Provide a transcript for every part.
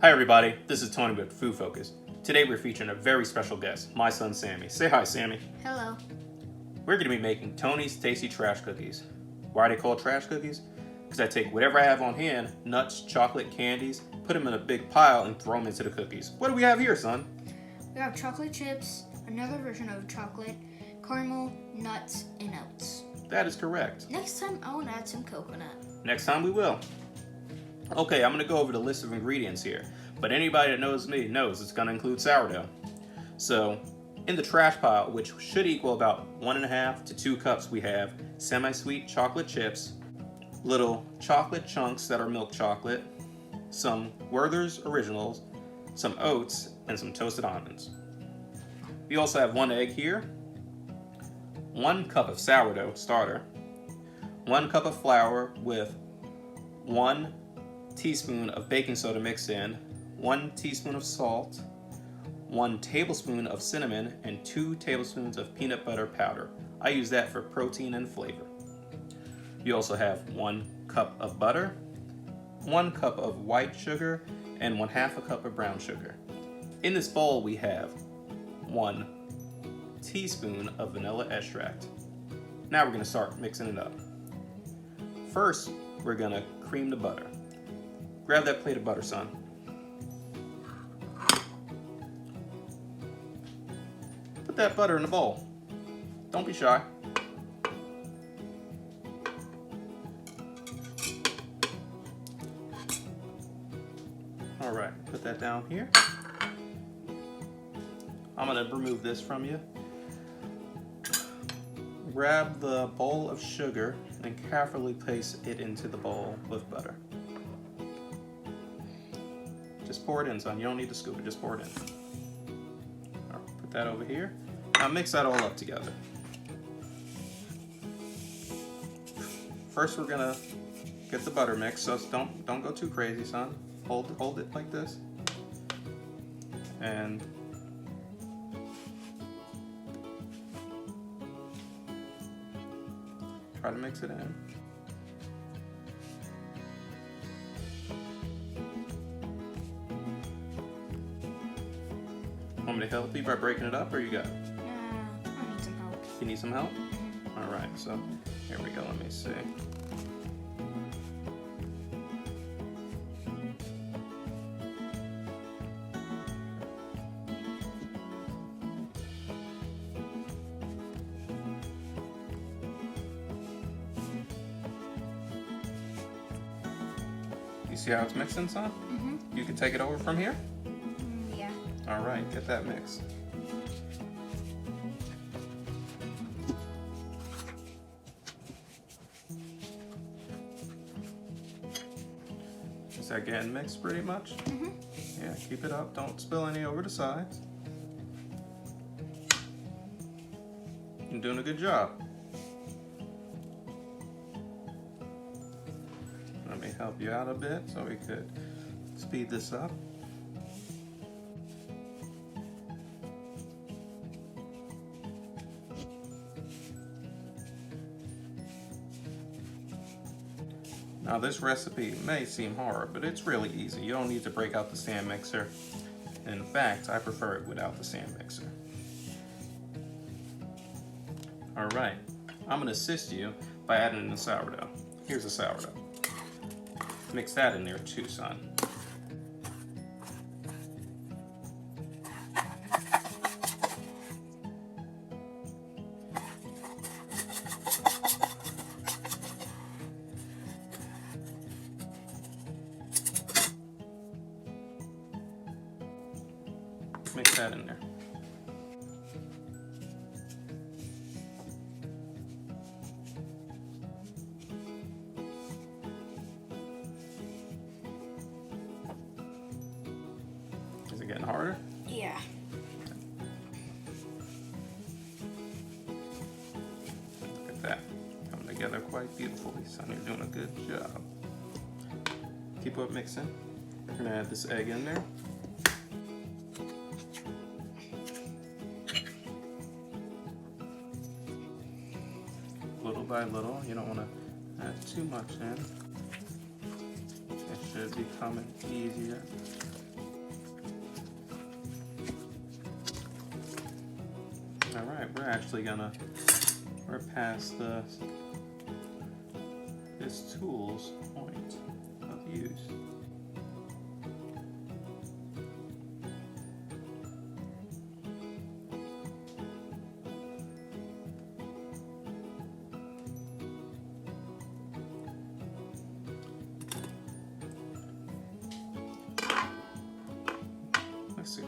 Hi everybody, this is Tony with Food Focus. Today we're featuring a very special guest, my son Sammy. Say hi, Sammy. Hello. We're going to be making Tony's Tasty Trash Cookies. Why are they called trash cookies? Because I take whatever I have on hand, nuts, chocolate, candies, put them in a big pile and throw them into the cookies. What do we have here, son? We have chocolate chips, another version of chocolate, caramel, nuts, and oats. That is correct. Next time I want to add some coconut. Next time we will. Okay, I'm going to go over the list of ingredients here, but anybody that knows me knows it's going to include sourdough. So, in the trash pile, which should equal about 1.5 to 2 cups, we have semi-sweet chocolate chips, little chocolate chunks that are milk chocolate, some Werther's Originals, some oats, and some toasted almonds. We also have 1 egg here, 1 cup of sourdough starter, 1 cup of flour with 1 teaspoon of baking soda mixed in, 1 teaspoon of salt, 1 tablespoon of cinnamon, and 2 tablespoons of peanut butter powder. I use that for protein and flavor. You also have 1 cup of butter, 1 cup of white sugar, and 1/2 cup of brown sugar. In this bowl we have 1 teaspoon of vanilla extract. Now we're going to start mixing it up. First, we're going to cream the butter. Grab that plate of butter, son. Put that butter in the bowl. Don't be shy. All right, put that down here. I'm gonna remove this from you. Grab the bowl of sugar and carefully place it into the bowl with butter. Just pour it in, son. You don't need to scoop it, just pour it in. All right, put that over here. Now mix that all up together. First we're gonna get the butter mixed, so don't go too crazy, son. Hold it like this. And try to mix it in. Want me to help you by breaking it up, or you got it? I need some help. You need some help? All right, so here we go, let me see. You see how it's mixing, son? You can take it over from here? Yeah. All right, get that mix. Is that getting mixed pretty much? Yeah, keep it up. Don't spill any over the sides. You're doing a good job. Let me help you out a bit so we could speed this up. Now this recipe may seem hard, but it's really easy. You don't need to break out the stand mixer. In fact, I prefer it without the stand mixer. All right, I'm gonna assist you by adding in the sourdough. Here's the sourdough. Mix that in there too, son. Mix that in there. Is it getting harder? Yeah. Look at that. Coming together quite beautifully, son. You're doing a good job. Keep up mixing. We're gonna add this egg in there. Little by little, you don't want to add too much in. It should becoming easier. Alright, we're past this tool's point of use. Let's see.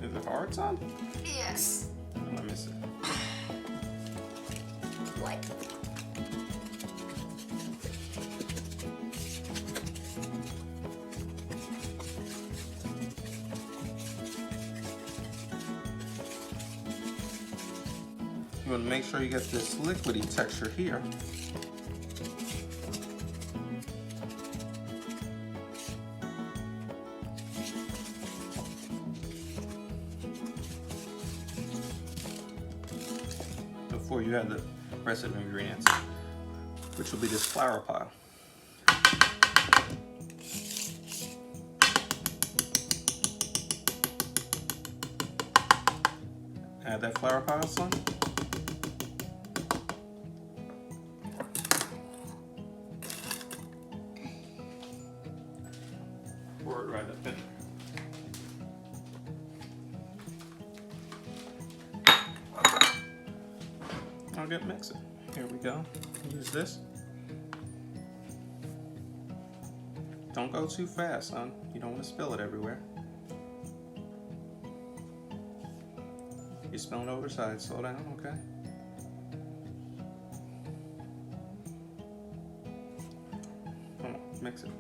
Is it hard, son? Yes. Let me see. What? You want to make sure you get this liquidy texture here. Before you add the rest of the ingredients, which will be this flour pile. Add that flour pile, son. Pour it right up in there. I'll get mixing. Here we go. Use this. Don't go too fast, son. You don't want to spill it everywhere. You're spilling over the side. Slow down, okay? Come on, mix it.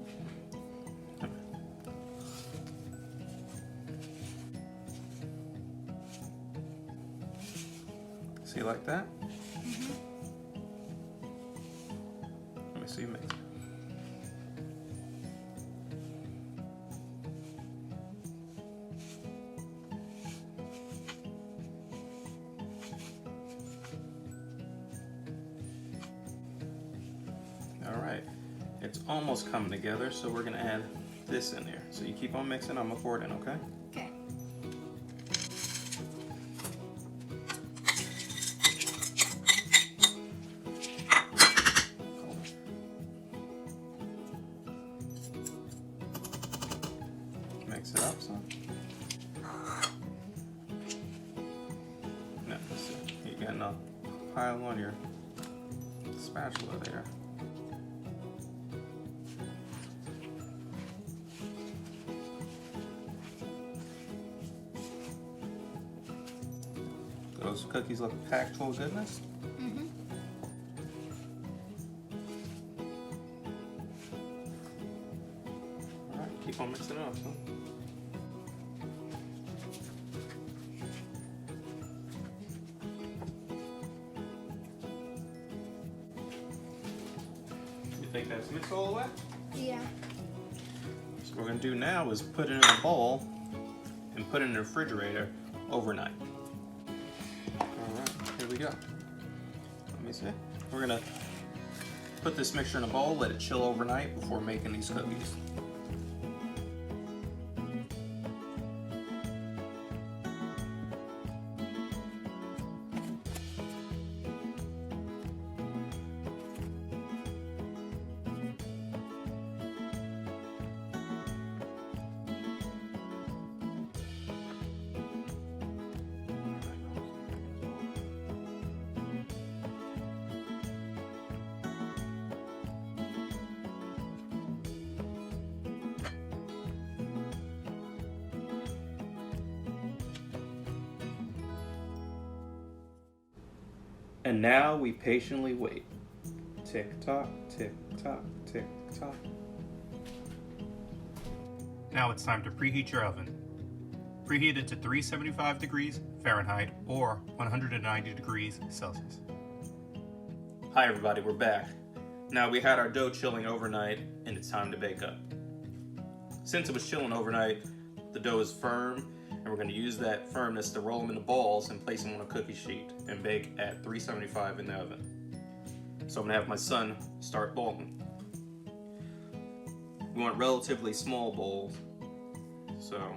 See, like that? Let me see you mix it. All right, it's almost coming together, so we're gonna add this in there. So you keep on mixing, I'm gonna pour it in, okay? Okay. Mix it up some. Now, let's see. You're getting a pile on your spatula there. Those cookies look packed full of goodness. Mm-hmm. All right, keep on mixing it up, son. You think that's mixed all the way? Yeah. So what we're gonna do now is put it in a bowl and put it in the refrigerator overnight. Alright, here we go. Let me see. We're gonna put this mixture in a bowl, let it chill overnight before making these cookies. And now we patiently wait. Tick tock, tick tock, tick tock. Now it's time to preheat your oven. Preheat it to 375 degrees Fahrenheit or 190 degrees Celsius. Hi everybody, we're back. Now we had our dough chilling overnight and it's time to bake up. Since it was chilling overnight, the dough is firm And we're going to use that firmness to roll them into balls and place them on a cookie sheet and bake at 375 in the oven. So I'm going to have my son start balling. We want relatively small bowls, so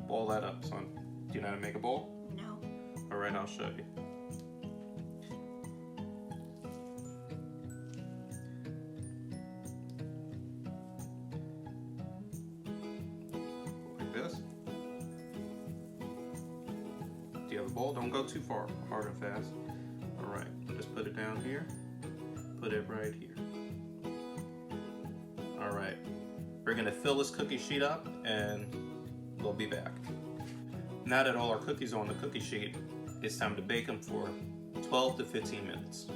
ball that up, son. Do you know how to make a ball? No. Alright, I'll show you. Like this. Do you have a ball? Don't go too far, hard and fast. Alright, just put it down here. Put it right here. Alright, we're going to fill this cookie sheet up and we'll be back. Now that all our cookies are on the cookie sheet, it's time to bake them for 12 to 15 minutes.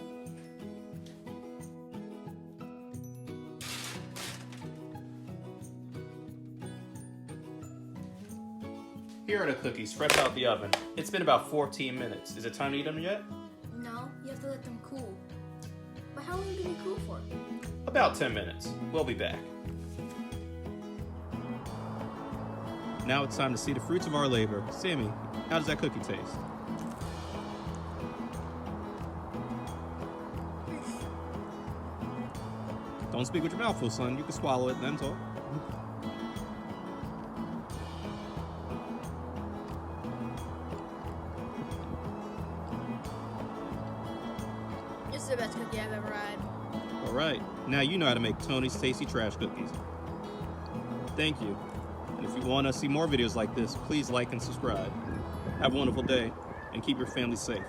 Here are the cookies fresh out the oven. It's been about 14 minutes. Is it time to eat them yet? No, you have to let them cool. But how long do they cool for? About 10 minutes. We'll be back. Now it's time to see the fruits of our labor. Sammy, how does that cookie taste? Don't speak with your mouth full, son. You can swallow it and then talk. It's the best cookie I've ever had. All right, now you know how to make Tony's Tasty Trash Cookies. Thank you. And if you want to see more videos like this, please like and subscribe. Have a wonderful day, and keep your family safe.